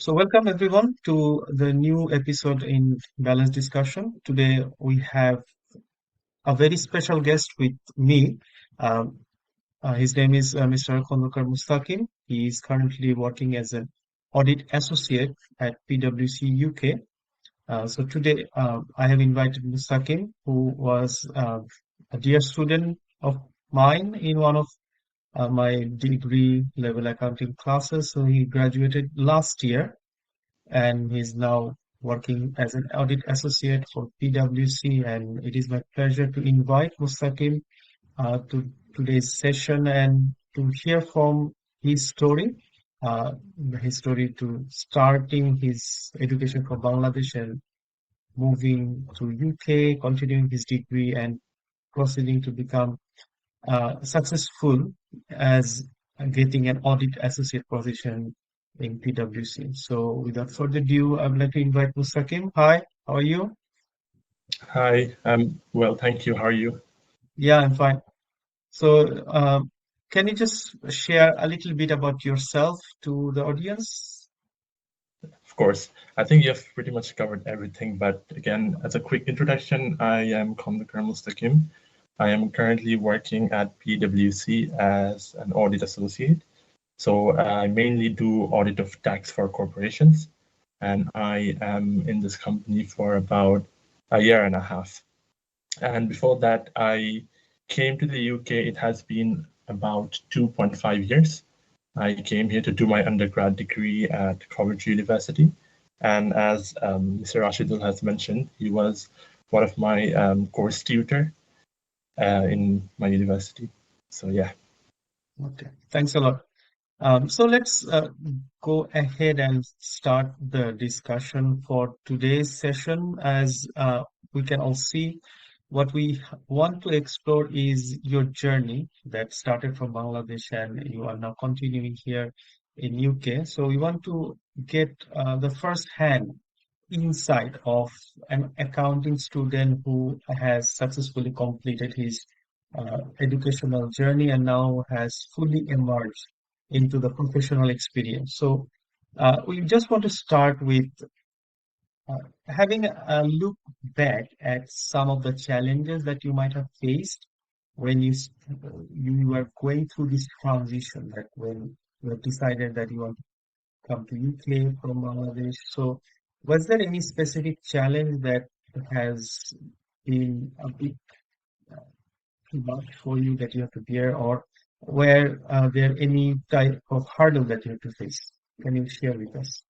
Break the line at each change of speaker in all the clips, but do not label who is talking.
So, welcome everyone to the new episode in Balanced Discussion. Today, we have a very special guest with me. Um, his name is Mr. Khondokar Mustaqim. He is currently working as an audit associate at PwC UK. So, today, I have invited Mustaqim, who was a dear student of mine in one of my degree level accounting classes. So, he graduated last year and he's now working as an audit associate for PwC. And it is my pleasure to invite Mustaqim to today's session and to hear from uh, his story to starting his education from Bangladesh and moving to UK, continuing his degree and proceeding to become successful as getting an audit associate position in PwC. So without further ado, I would like to invite Mustaqim. Hi, how are you?
Hi, well, thank you. How are you?
Yeah, I'm fine. So can you just share a little bit about yourself to the audience?
Of course, I think you've pretty much covered everything, but again, as a quick introduction, I am Khondokar Mustaqim. I am currently working at PwC as an audit associate. So I mainly do audit of tax for corporations, and I am in this company for about a year and a half. And before that, I came to the UK. It has been about 2.5 years. I came here to do my undergrad degree at Coventry University. And as Mr. Rashidul has mentioned, he was one of my course tutor in my university. So yeah.
Okay, thanks a lot. So let's go ahead and start the discussion for today's session. As we can all see, what we want to explore is your journey that started from Bangladesh and you are now continuing here in UK. So we want to get the first hand insight of an accounting student who has successfully completed his educational journey and now has fully emerged into the professional experience. So we just want to start with having a look back at some of the challenges that you might have faced when you were going through this transition, that when you have decided that you want to come to UK from Bangladesh. So was there any specific challenge that has been a bit too much for you that you have to bear, or were there any type of hurdle that you have to face? Can you share with us?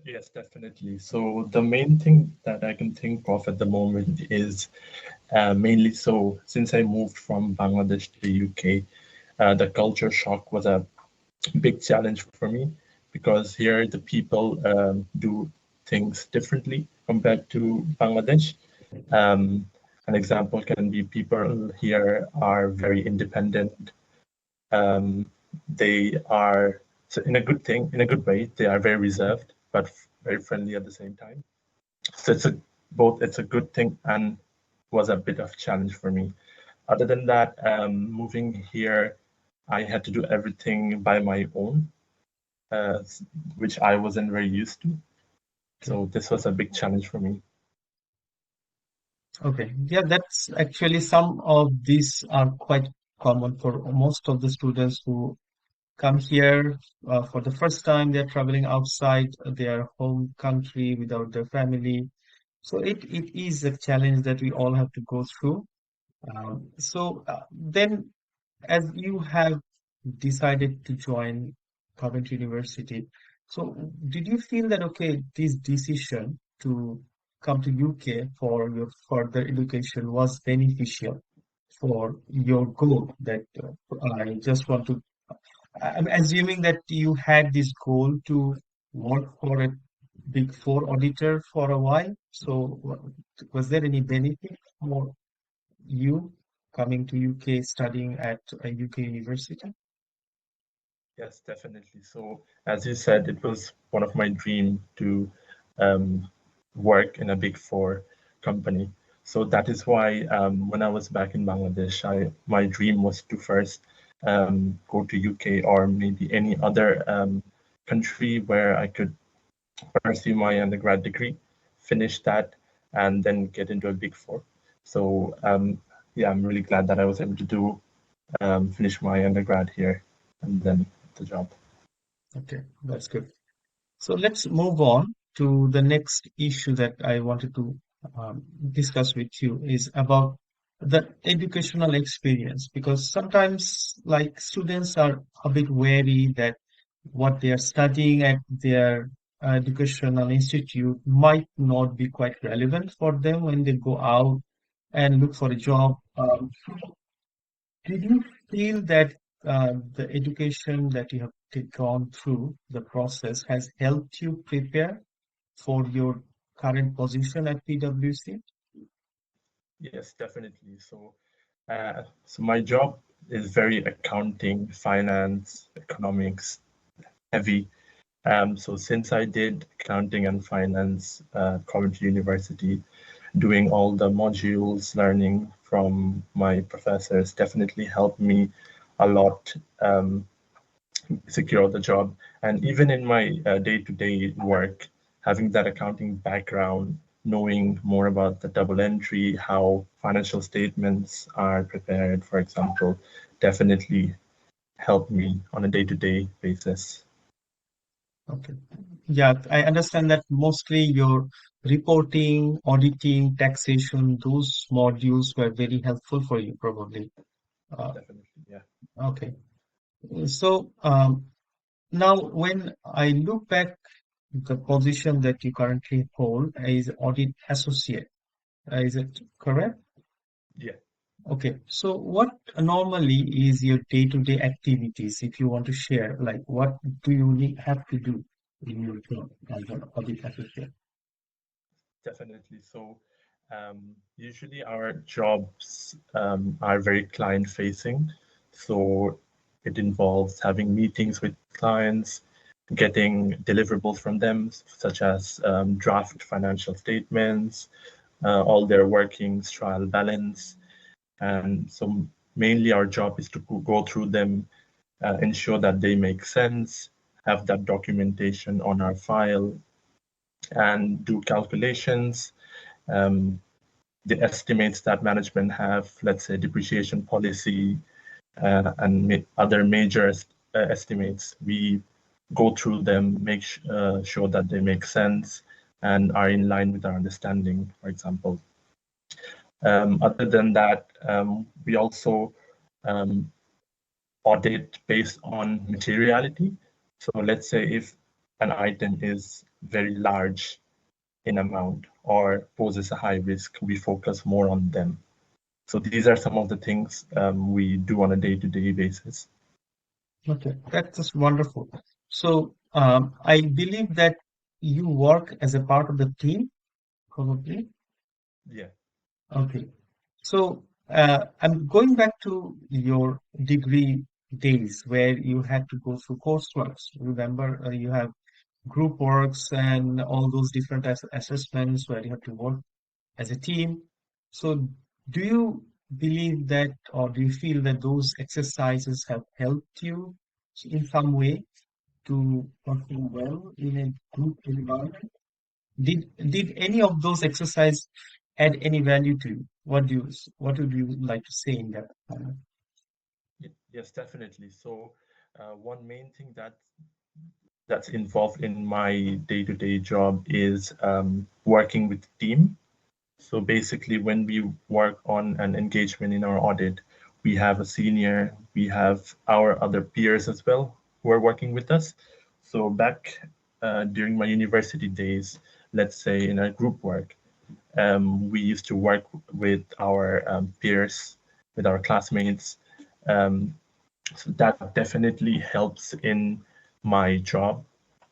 Yes, definitely. So the main thing that I can think of at the moment is mainly so since I moved from Bangladesh to the UK, the culture shock was a big challenge for me because here the people do things differently compared to Bangladesh. Um, an example can be people here are very independent. Um, they are, so in a good thing, in a good way, they are very reserved, but very friendly at the same time. So it's a good thing and was a bit of challenge for me. Other than that, moving here, I had to do everything by my own, uh, which I wasn't very used to.
Okay.
So this was a big challenge for me.
Okay. Yeah, that's actually some of these are quite common for most of the students who come here for the first time. They're traveling outside their home country without their family. So it is a challenge that we all have to go through. Then, as you have decided to join Coventry University, so did you feel that, okay, this decision to come to UK for your further education was beneficial for your goal that I just want to, I'm assuming that you had this goal to work for a Big Four auditor for a while. So, was there any benefit for you coming to UK studying at a UK university?
Yes, definitely. So as you said, it was one of my dream to um, work in a big four company. So that is why when I was back in Bangladesh, my dream was to first go to UK or maybe any other country where I could pursue my undergrad degree, finish that, and then get into a Big Four. So yeah, I'm really glad that I was able to do finish my undergrad here and then the job.
Okay, that's good. So let's move on to the next issue that I wanted to discuss with you is about the educational experience because sometimes like students are a bit wary that what they are studying at their educational institute might not be quite relevant for them when they go out and look for a job. Did you feel that the education that you have gone through, the process, has helped you prepare for your current position at PwC?
Yes, definitely. So my job is very accounting, finance, economics heavy. So since I did accounting and finance at Coventry University, doing all the modules, learning from my professors definitely helped me a lot secure the job. And even in my day-to-day work, having that accounting background, knowing more about the double entry, how financial statements are prepared, for example, definitely helped me on a day-to-day basis.
Okay. Yeah, I understand that mostly your reporting, auditing, taxation, those modules were very helpful for you, probably. Uh,
Definitely, yeah.
okay. So now, when I look back, the position that you currently hold is audit associate. Is it correct?
Yeah.
Okay. So what normally is your day-to-day activities if you want to share? Like what do you have to do in your job as an audit associate?
Definitely. Usually our jobs are very client facing. So, it involves having meetings with clients, getting deliverables from them, such as draft financial statements, all their workings, trial balance. And so, mainly our job is to go through them, ensure that they make sense, have that documentation on our file, and do calculations, um, the estimates that management have, let's say depreciation policy and other major estimates. We go through them, make sure that they make sense and are in line with our understanding, for example. Other than that, we also um, audit based on materiality. So let's say if an item is very large in amount or poses a high risk, we focus more on them. So these are some of the things we do on a day-to-day basis.
Okay, that's just wonderful. So I believe that you work as a part of the team, probably.
Yeah,
Okay. So I'm going back to your degree days where you had to go through coursework. Remember, you have group works and all those different assessments where you have to work as a team. So, do you believe that, or do you feel that those exercises have helped you in some way to perform well in a group environment? Did any of those exercise add any value to you? What would you like to say in that?
yes, definitely. One main thing that's involved in my day-to-day job is working with the team. So basically, when we work on an engagement in our audit, we have a senior, we have our other peers as well who are working with us. So back during my university days, let's say in a group work, we used to work with our peers, with our classmates. Um, so that definitely helps in my job,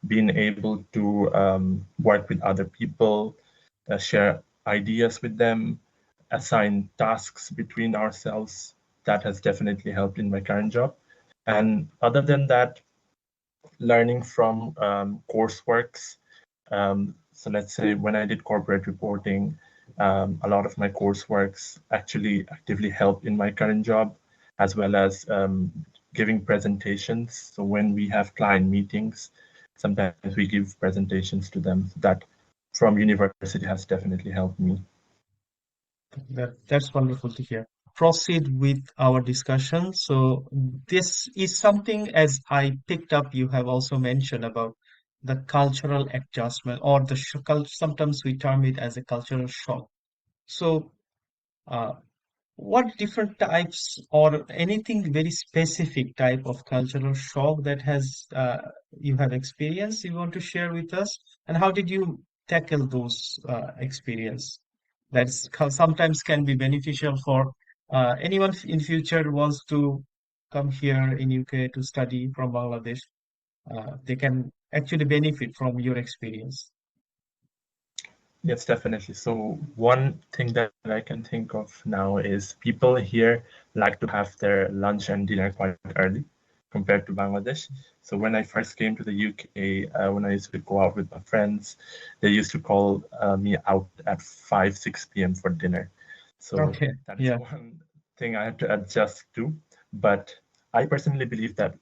being able to work with other people, share ideas with them, assign tasks between ourselves. That has definitely helped in my current job. And other than that, learning from courseworks. So let's say when I did corporate reporting, a lot of my courseworks actually actively help in my current job, as well as giving presentations. So when we have client meetings, sometimes we give presentations to them. That from university has definitely helped me.
That's wonderful to hear. Proceed with our discussion. So this is something, as I picked up, you have also mentioned about the cultural adjustment or the sometimes we term it as a cultural shock. So uh, what different types or anything very specific type of cultural shock that has you have experienced you want to share with us, and how did you tackle those experience that's sometimes can be beneficial for anyone in future wants to come here in UK to study from Bangladesh. They can actually benefit from your experience.
Yes, definitely. So one thing that I can think of now is people here like to have their lunch and dinner quite early compared to Bangladesh. So when I first came to the UK, when I used to go out with my friends, they used to call me out at 5, 6 p.m. for dinner. So
Okay.
that is
Yeah.
one thing I had to adjust to. But I personally believe that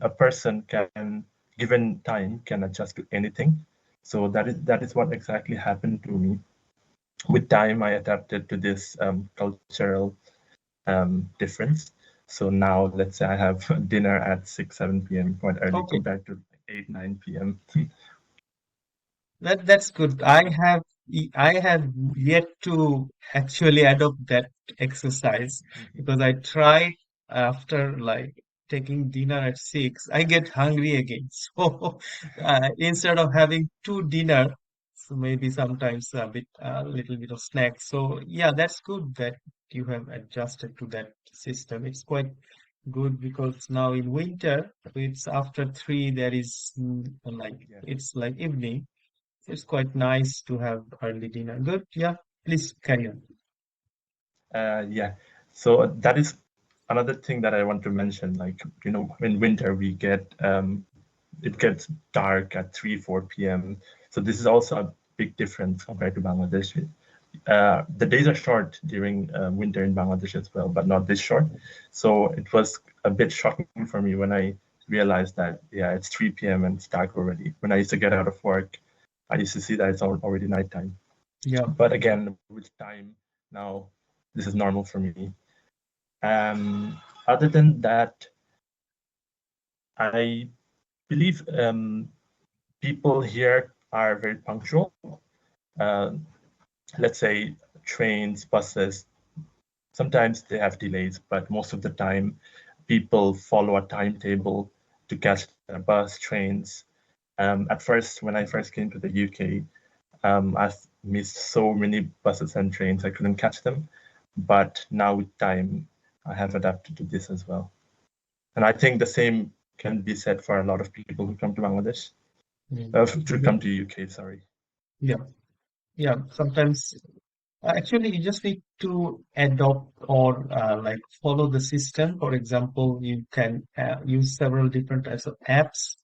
a person can, given time, can adjust to anything. So that is what exactly happened to me. With time, I adapted to this cultural difference. So now, let's say I have dinner at 6, 7 p.m. quite early
Okay.
compared to 8, 9 p.m.
That's good. I have yet to actually adopt that exercise because I tried after like taking dinner at 6, I get hungry again. So instead of having two dinner, so maybe sometimes a little bit of snack. So yeah, that's good that you have adjusted to that system. It's quite good because now in winter, it's after 3, there is like
Yeah.
it's like evening, it's quite nice to have early dinner. Good. Yeah. Please carry on.
Yeah. So that is another thing that I want to mention. Like, in winter we get it gets dark at 3, 4 p.m. So this is also a big difference compared to Bangladesh. The days are short during winter in Bangladesh as well, but not this short. So it was a bit shocking for me when I realized that, yeah, it's 3 p.m. and it's dark already. When I used to get out of work, I used to see that it's already nighttime.
Yeah.
But again, with time, now this is normal for me. Other than that, I believe people here are very punctual. Uh, let's say trains, buses, sometimes they have delays, but most of the time people follow a timetable to catch their bus, trains. At first, when I first came to the UK, I've missed so many buses and trains, I couldn't catch them. But now with time, I have adapted to this as well. And I think the same can be said for a lot of people who come to Bangladesh,
Mm.
to come to UK, sorry.
Yeah. Yeah. Sometimes actually you just need to adopt or like follow the system. For example, you can use several different types of apps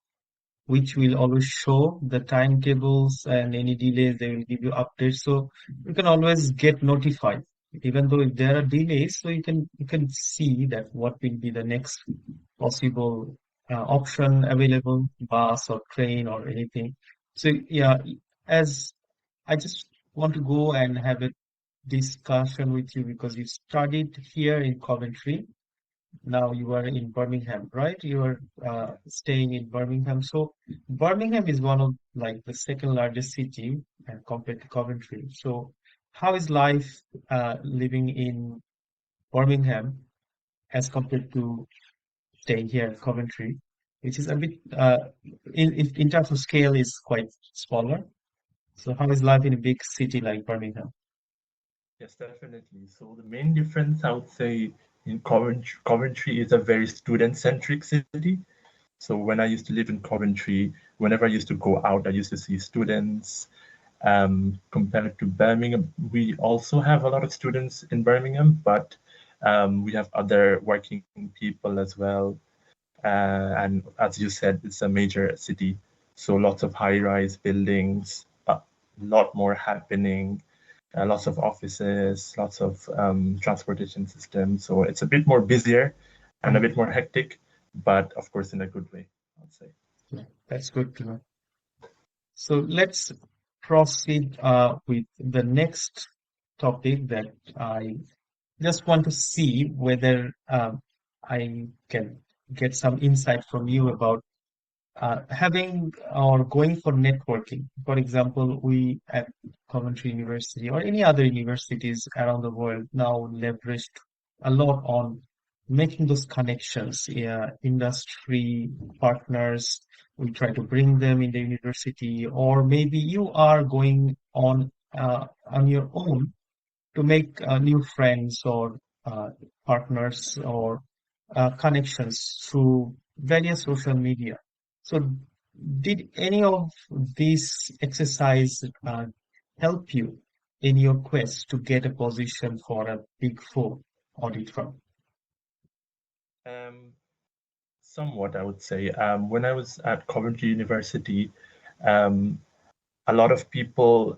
which will always show the timetables and any delays, they will give you updates. So you can always get notified, even though if there are delays, so you can see that what will be the next possible option available, bus or train or anything. So yeah, as I just want to go and have a discussion with you because you studied here in Coventry, now you are in Birmingham, right? You are
Yeah.
staying in Birmingham. So Birmingham is one of like the second largest city and compared to Coventry. So how is life living in Birmingham as compared to staying here in Coventry, which is a bit in terms of scale is quite smaller. So how is life in a big city like Birmingham?
Yes, definitely. So the main difference I would say in Coventry is a very student-centric city. So when I used to live in Coventry, whenever I used to go out, I used to see students. Compared to Birmingham, we also have a lot of students in Birmingham, but we have other working people as well. And as you said, it's a major city, so lots of high-rise buildings, a lot more happening, lots of offices, lots of transportation systems. So it's a bit more busier and a
Mm.
bit more hectic, but of course in a good way, I'd say.
Yeah, that's good to know. So let's proceed with the next topic that I just want to see whether I can get some insight from you about having or going for networking. For example, we at Coventry University or any other universities around the world now leveraged a lot on making those connections, industry partners. We try to bring them in the university, or maybe you are going on your own to make new friends or partners or connections through various social media. So, did any of these exercise help you in your quest to get a position for a big four audit firm?
Um, Somewhat, I would say. When I was at Coventry University, um, a lot of people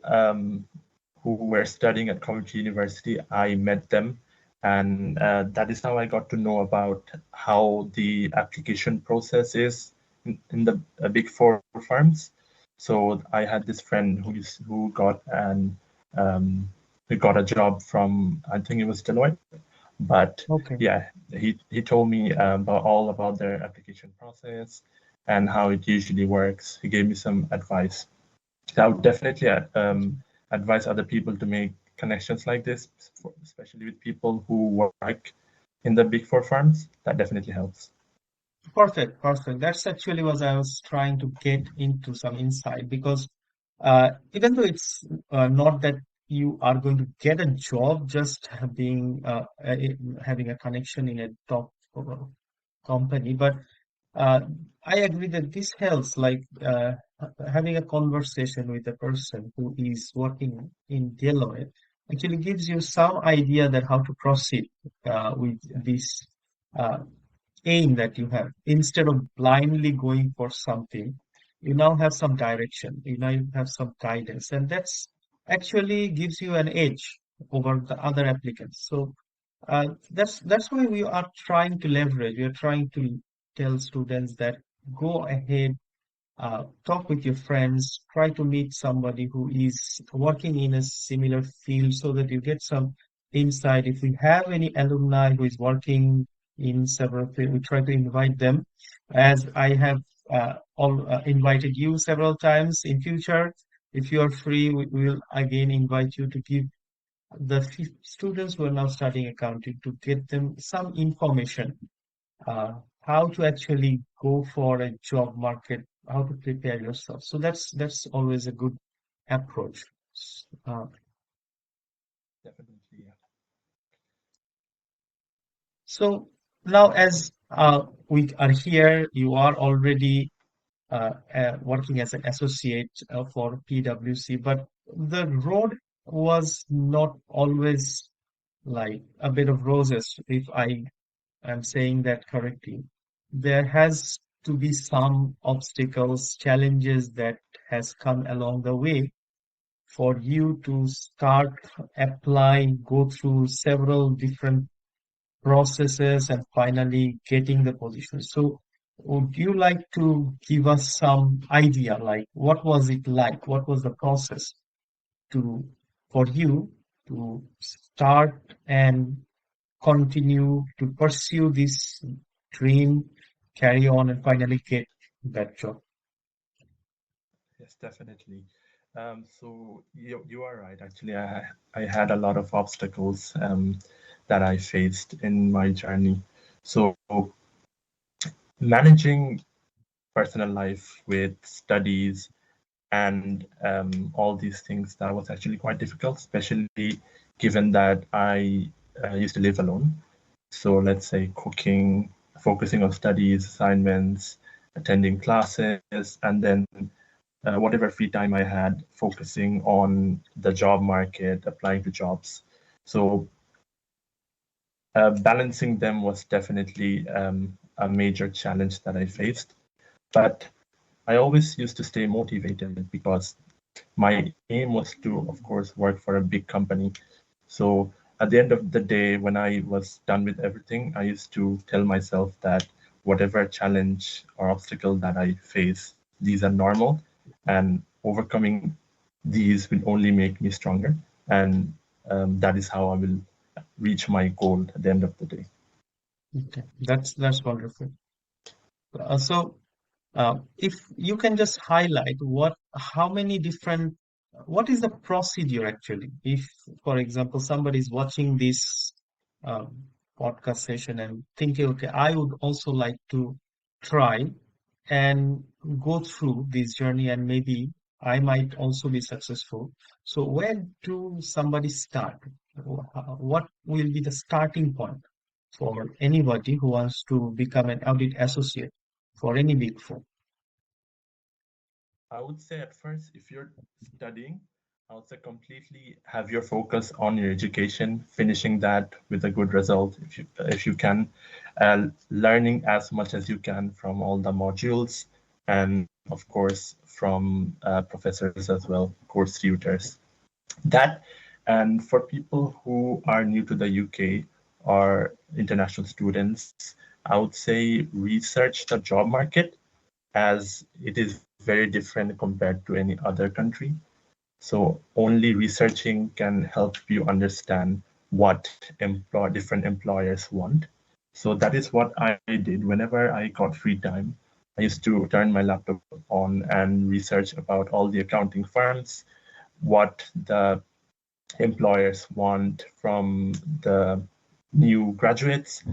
who were studying at Coventry University, I met them, and that is how I got to know about how the application process is in the Big Four firms. So I had this friend um, who got a job from, I think it was Deloitte, but
Okay.
yeah, he told me about all about their application process and how it usually works. He gave me some advice. I would definitely advise other people to make connections like this, especially with people who work in the Big Four firms. That definitely helps.
Perfect, perfect. That's actually what I was trying to get into some insight because even though it's not that you are going to get a job just being having a connection in a top company, but uh, I agree that this helps, like having a conversation with a person who is working in Deloitte actually gives you some idea that how to proceed with this uh, aim that you have. Instead of blindly going for something, you now have some direction, you now have some guidance, and that's actually gives you an edge over the other applicants. So that's why we are trying to leverage. We are trying to tell students that go ahead, talk with your friends, try to meet somebody who is working in a similar field so that you get some insight. If we have any alumni who is working in several fields, we try to invite them. As I have invited you several times in future, if you are free, we will again invite you to give the students who are now studying accounting to get them some information how to actually go for a job market, how to prepare yourself. So that's always a good approach. Uh,
Definitely, yeah.
so now, as we are here, you are already working as an associate for PwC, but the road was not always like a bit of roses, if I'm saying that correctly. There has to be some obstacles, challenges that has come along the way for you to start applying, go through several different processes and finally getting the position. So would you like to give us some idea, like what was it like? What was the process to for you to start and continue to pursue this dream, carry on, and finally get that job?
Yes, definitely. So you are right. Actually, I had a lot of obstacles that I faced in my journey. So managing personal life with studies and all these things, that was actually quite difficult, especially given that I used to live alone. So let's say cooking, focusing on studies, assignments, attending classes, and then whatever free time I had, focusing on the job market, applying to jobs. So balancing them was definitely a major challenge that I faced. But I always used to stay motivated because my aim was to, of course, work for a big company. So at the end of the day, when I was done with everything, I used to tell myself that whatever challenge or obstacle that I face, these are normal, and overcoming these will only make me stronger. And that is how I will reach my goal at the end of the day.
Okay, that's wonderful. So, if you can just highlight how many different, what is the procedure actually? If, for example, somebody is watching this um, podcast session and thinking, okay, I would also like to try and go through this journey, and maybe I might also be successful. So, where do somebody start? What will be the starting point for anybody who wants to become an audit associate for any big four?
I would say at first, if you're studying, I would say completely have your focus on your education, finishing that with a good result if you can, learning as much as you can from all the modules, and of course from professors as well, course tutors. That, and for people who are new to the UK or international students, I would say research the job market, as it is very different compared to any other country. So only researching can help you understand what different employers want. So that is what I did. Whenever I got free time, I used to turn my laptop on and research about all the accounting firms, what the employers want from the new graduates,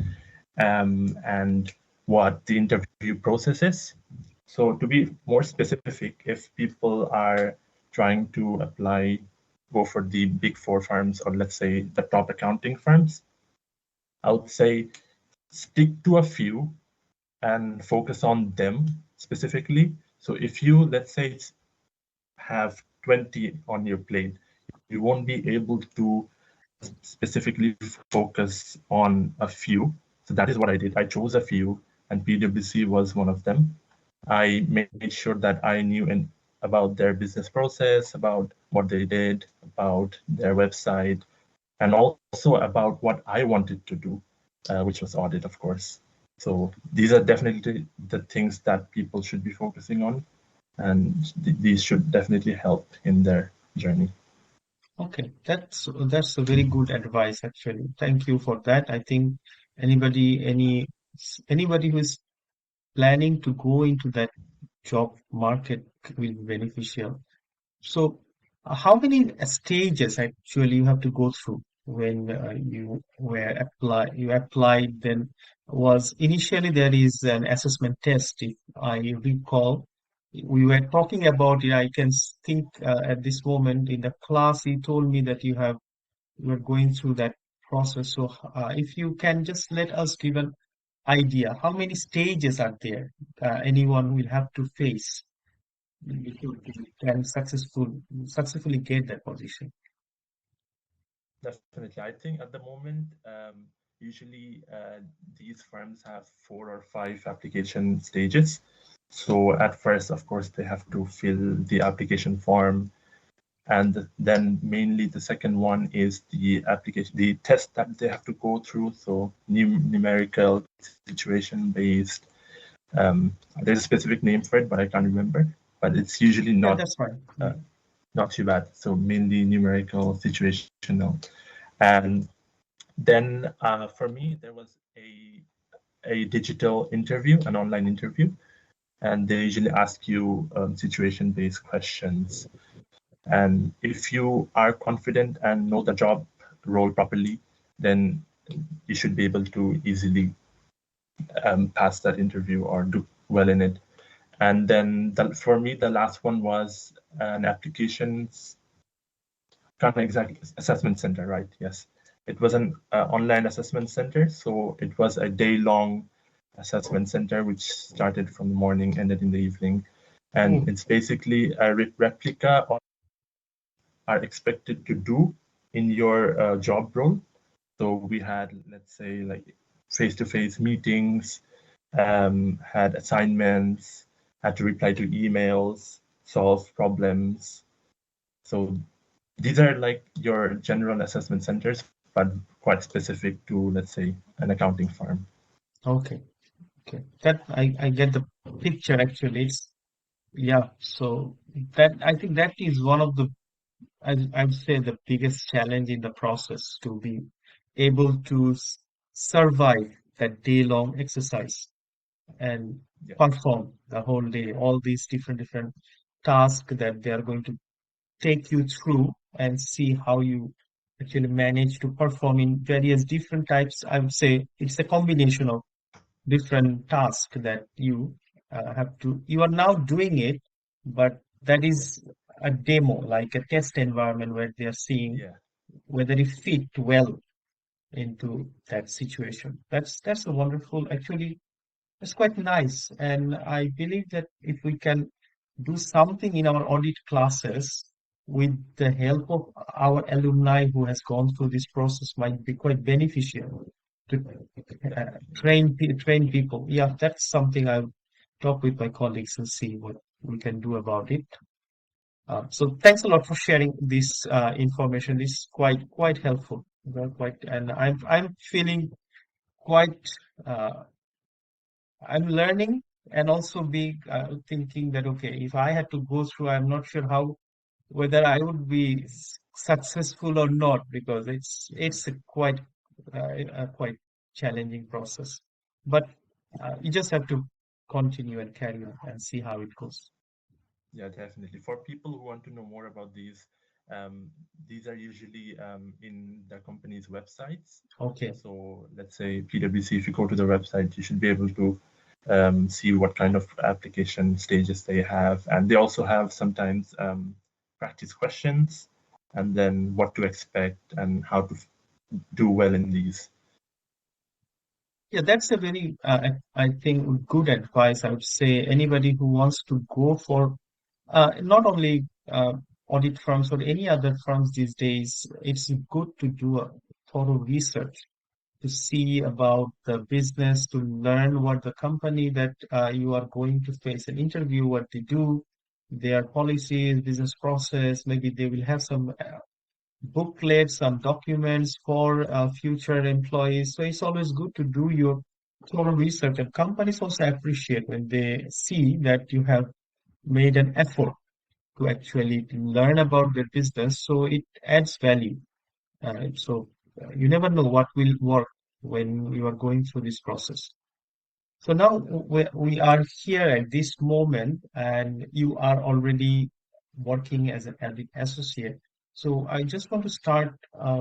and what the interview process is. So to be more specific, if people are trying to apply, go for the big four firms, or let's say the top accounting firms, I would say stick to a few and focus on them specifically. So if you, let's say, have 20 on your plate, you won't be able to specifically focus on a few. So that is what I did. I chose a few, and PwC was one of them. I made sure that I knew about their business process, about what they did, about their website, and also about what I wanted to do, which was audit, of course. So these are definitely the things that people should be focusing on, and these should definitely help in their journey.
Okay, that's a very good advice actually. Thank you for that. I think anybody anybody who is planning to go into that job market will be beneficial. So, how many stages actually you have to go through when you applied? Then was initially there is an assessment test, if I recall. We were talking about it. I can think at this moment in the class, he told me that you are going through that process. So, if you can just let us give an idea, how many stages are there? Anyone will have to face before they can successfully get that position.
Definitely. I think at the moment, usually these firms have 4 or 5 application stages. So at first, of course, they have to fill the application form. And then mainly the second one is the application, the test that they have to go through. So numerical, situation based. There's a specific name for it, but I can't remember. But it's usually
Yeah,
not
that's fine.
uh, not too bad. So mainly numerical, situational. And then for me, there was a digital interview, an online interview, and they usually ask you situation-based questions. And if you are confident and know the job role properly, then you should be able to easily pass that interview or do well in it. And then for me, the last one was an applications kind of exactly assessment center, right? Yes, it was an online assessment center, so it was a day-long assessment center which started from the morning, ended in the evening, and
Oh,
it's basically a replica of are expected to do in your job role. So we had, let's say, like face-to-face meetings, had assignments, had to reply to emails, solve problems. So these are like your general assessment centers, but quite specific to, let's say, an accounting firm.
okay. Okay. That I get the picture actually. It's yeah. So that I think that is one of the I would say the biggest challenge in the process to be able to survive that day-long exercise and
Yeah,
perform the whole day, all these different tasks that they are going to take you through and see how you actually manage to perform in various different types. I would say it's a combination of different tasks that you you are now doing it, but that is a demo, like a test environment where they are seeing
yeah,
whether it fit well into that situation. That's a wonderful, actually, it's quite nice. And I believe that if we can do something in our audit classes with the help of our alumni who has gone through this process might be quite beneficial to
definitely.
train people. Yeah, that's something I'll talk with my colleagues and see what we can do about it. So thanks a lot for sharing this information. It's quite helpful. Quite, and I'm feeling quite uh, I'm learning and also be thinking that okay, if I had to go through, I'm not sure how whether I would be successful or not because it's a quite challenging process. But you just have to continue and carry on and see how it goes.
Yeah, definitely. For people who want to know more about um, these are usually in the company's websites.
Okay.
So let's say PwC, if you go to the website, you should be able to see what kind of application stages they have. And they also have sometimes practice questions and then what to expect and how to do well in these.
Yeah, that's a very, I think, good advice. I would say anybody who wants to go for not only audit firms or any other firms these days, it's good to do a thorough research to see about the business, to learn what the company that you are going to face an interview, what they do, their policies, business process. Maybe they will have some booklets, some documents for future employees. So it's always good to do your thorough research. And companies also appreciate when they see that you have made an effort to actually learn about their business. So it adds value. You never know what will work when you are going through this process. So now we are here at this moment, and you are already working as an associate. So I just want to start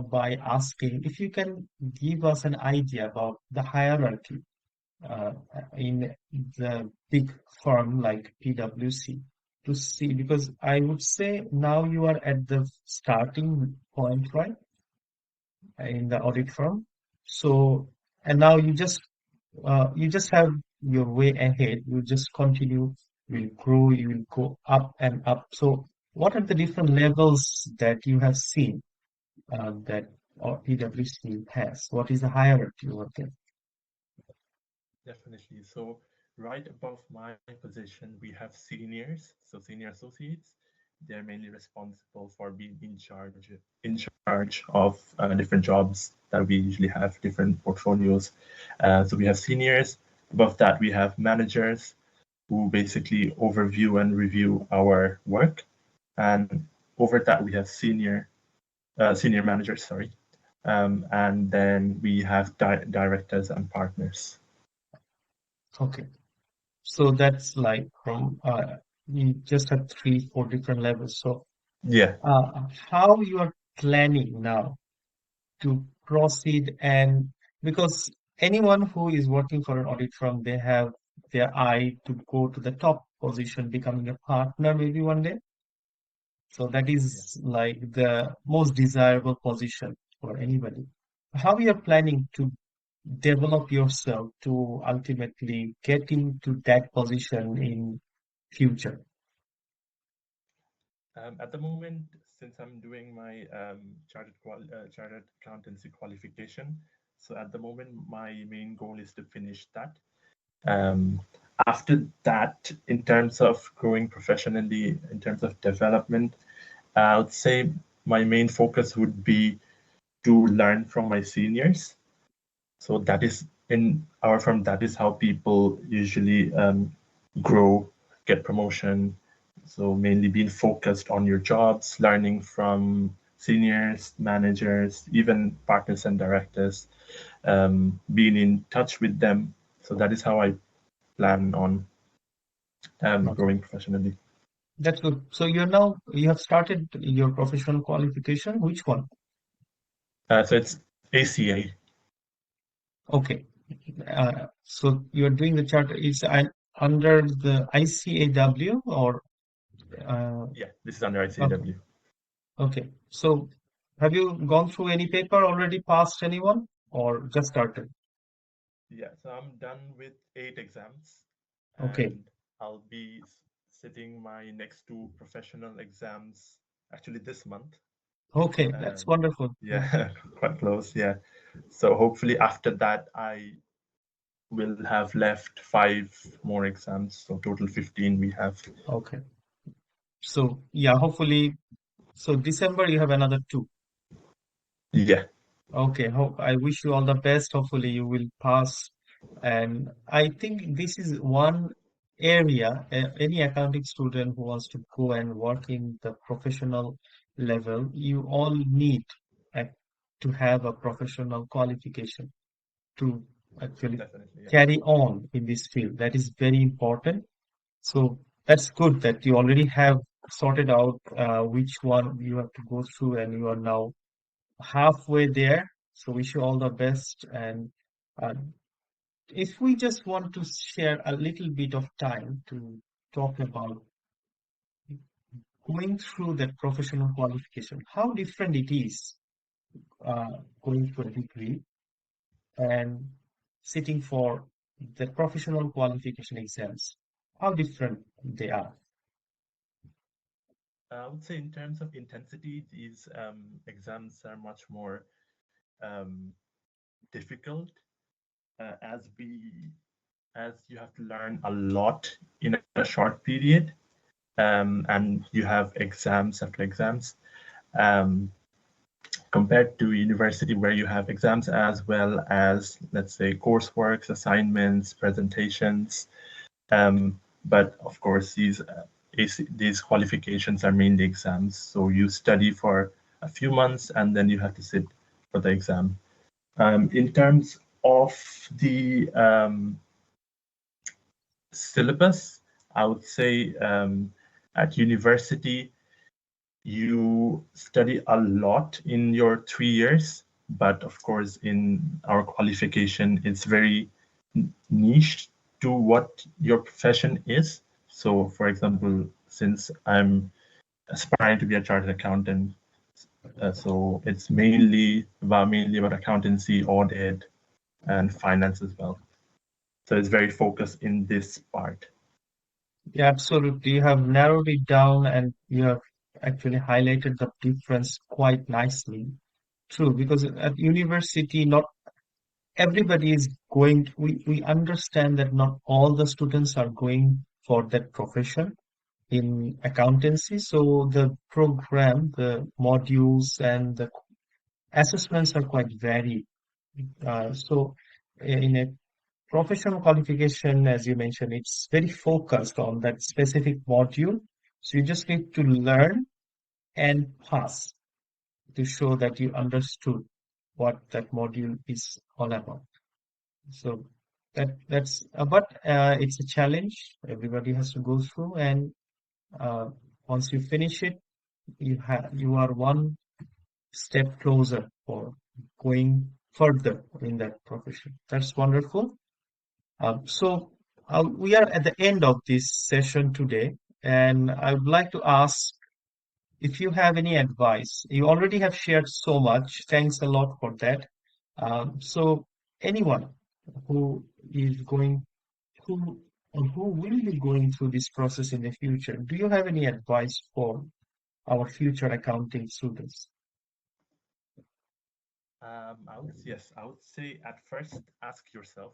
by asking if you can give us an idea about the hierarchy uh, in the big firm like PwC to see, because I would say now you are at the starting point, right, in the audit firm. So, and now you just have your way ahead. You just continue, you will grow, you will go up and up. So, what are the different levels that you have seen that PwC has? What is the hierarchy over there?
Definitely. So right above my position, we have seniors, so senior associates. They're mainly responsible for being in charge of different jobs that we usually have, different portfolios. So we have seniors. Above that, we have managers who basically overview and review our work. And over that, we have senior managers, sorry. And then we have directors and partners.
Okay. So that's like from you just have three, four different levels. So
Yeah.
how you are planning now to proceed, and because anyone who is working for an audit firm, they have their eye to go to the top position, becoming a partner maybe one day. So that
Yeah.
is like the most desirable position for anybody. How you are planning to develop yourself to ultimately get into that position in future?
At the moment, since I'm doing my chartered accountancy qualification, so at the moment my main goal is to finish that. Um, After that, in terms of growing professionally, in terms of development, I would say my main focus would be to learn from my seniors. So that is in our firm, that is how people usually grow, get promotion. So mainly being focused on your jobs, learning from seniors, managers, even partners and directors, being in touch with them. So that is how I plan on
Okay.
growing professionally.
That's good. So you have started your professional qualification. Which one?
So it's ACA.
Okay. So you're doing the charter. Is under the ICAW or uh,
Yeah, this is under
okay.
ICAW.
Okay. So have you gone through any paper already, passed anyone, or just started?
Yeah, so I'm done with 8 exams,
Okay.
and I'll be sitting my next two professional exams actually this month.
Okay, that's
Um,
wonderful. Yeah.
yeah, quite close. Yeah. So hopefully after that, I will have left 5 more exams. So total 15 we have.
Okay. So yeah, hopefully, so December you have another two.
Yeah,
Okay. Hope I wish you all the best. Hopefully you will pass. And I think this is one area, any accounting student who wants to go and work in the professional level, you all need uh, to have a professional qualification to actually
definitely. Yeah.
carry on in this field. That is very important. So that's good that you already have sorted out which one you have to go through, and you are now halfway there. So wish you all the best. And uh, if we just want to share a little bit of time to talk about going through that professional qualification, how different it is going for a degree and sitting for the professional qualification exams, how different they are.
I would say in terms of intensity, these exams are much more um, difficult as you have to learn a lot in a short period, and you have exams after exams, um, compared to university where you have exams as well as, let's say, coursework, assignments, presentations. But of course, these qualifications are mainly exams. So you study for a few months and then you have to sit for the exam. In terms of the syllabus, I would say at university, you study a lot in your 3 years, but of course, in our qualification, it's very niche to what your profession is. So, for example, since I'm aspiring to be a chartered accountant, so it's mainly about accountancy, audit, and finance as well. So it's very focused in this part.
Yeah, absolutely. You have narrowed it down and you have actually highlighted the difference quite nicely. True, because at university, not everybody is going, we understand that not all the students are going for that profession in accountancy. So the program, the modules, and the assessments are quite varied. So in a professional qualification, as you mentioned, it's very focused on that specific module. So you just need to learn and pass to show that you understood what that module is all about. So but it's a challenge everybody has to go through, and uh, once you finish it, you are one step closer for going further in that profession. That's wonderful. So we are at the end of this session today, and I would like to ask if you have any advice. You already have shared so much. Thanks a lot for that. So anyone who is going who who will be going through this process in the future, do you have any advice for our future accounting students?
I would say at first ask yourself,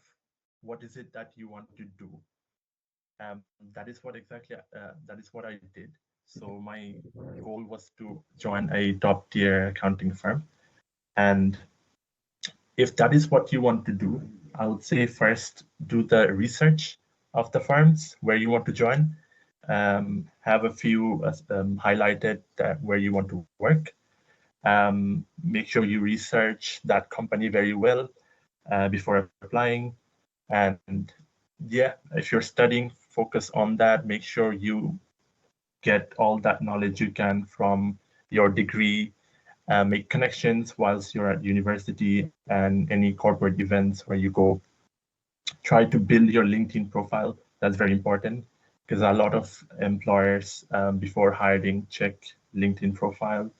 what is it that you want to do? That is what I did. So my goal was to join a top tier accounting firm, and if that is what you want to do, I would say first do the research of the firms where you want to join. Have a few highlighted that where you want to work. Make sure you research that company very well before applying. And yeah, if you're studying, focus on that. Make sure you get all that knowledge you can from your degree. Make connections whilst you're at university and any corporate events where you go. Try to build your LinkedIn profile. That's very important because a lot of employers before hiring check LinkedIn profile.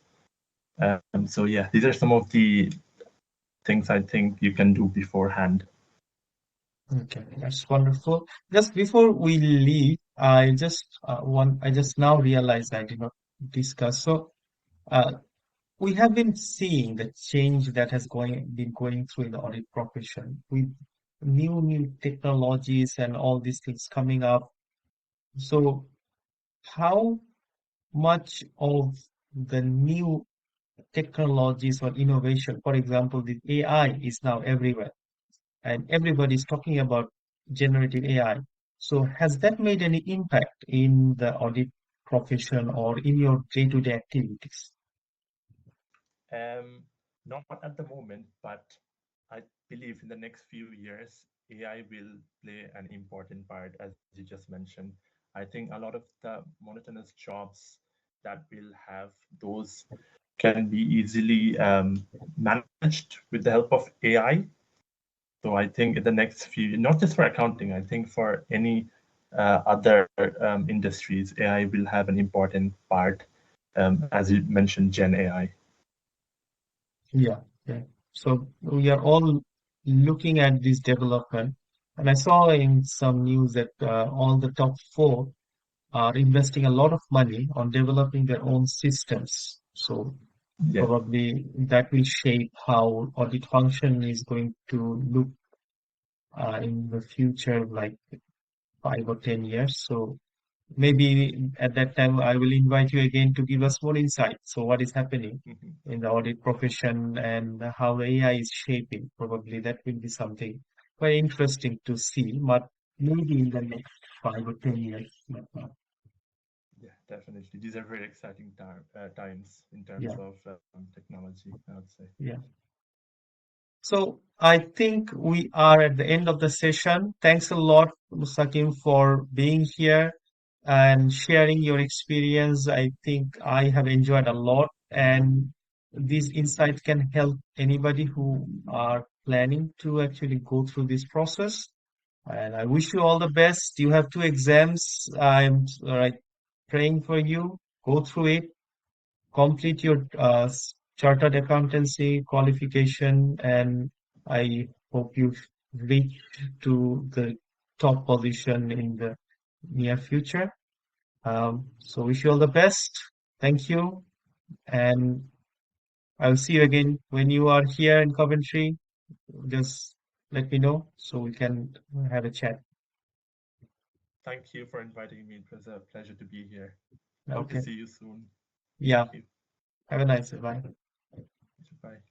So yeah, these are some of the things I think you can do beforehand.
Okay, that's wonderful. Just before we leave, I just now realized I did not discuss. So, uh, we have been seeing the change that has been going through in the audit profession with new technologies and all these things coming up. So, how much of the new technologies or innovation, for example, the AI is now everywhere and everybody's talking about generative AI. So has that made any impact in the audit profession or in your day-to-day activities?
Um, Not at the moment, but I believe in the next few years, AI will play an important part, as you just mentioned. I think a lot of the monotonous jobs that will have those can be easily managed with the help of AI. So I think in the next few, not just for accounting, I think for any other industries, AI will have an important part, as you mentioned, Gen AI.
Yeah, yeah. So we are all looking at this development. And I saw in some news that all the top four are investing a lot of money on developing their own systems. So
Yeah.
probably that will shape how audit function is going to look in the future, like 5 or 10 years. So maybe at that time I will invite you again to give us more insight. So what is happening
Mhm.
in the audit profession and how AI is shaping? Probably that will be something very interesting to see, but maybe in the next 5 or 10 years. Not now.
Yeah, definitely. These are very exciting times in terms
Yeah,
of technology, I would say.
yeah. So I think we are at the end of the session. Thanks a lot, Musakim, for being here and sharing your experience. I think I have enjoyed a lot, and these insights can help anybody who are planning to actually go through this process. And I wish you all the best. You have two exams. I'm praying for you. Go through it, complete your chartered accountancy qualification, and I hope you reach to the top position in the near future. So wish you all the best. Thank you, and I'll see you again when you are here in Coventry. Just let me know so we can have a chat.
Thank you for inviting me. It was a pleasure to be here. Hope to
Okay.
see you soon.
Yeah.
Thank you.
Have a nice day. Bye.
Bye.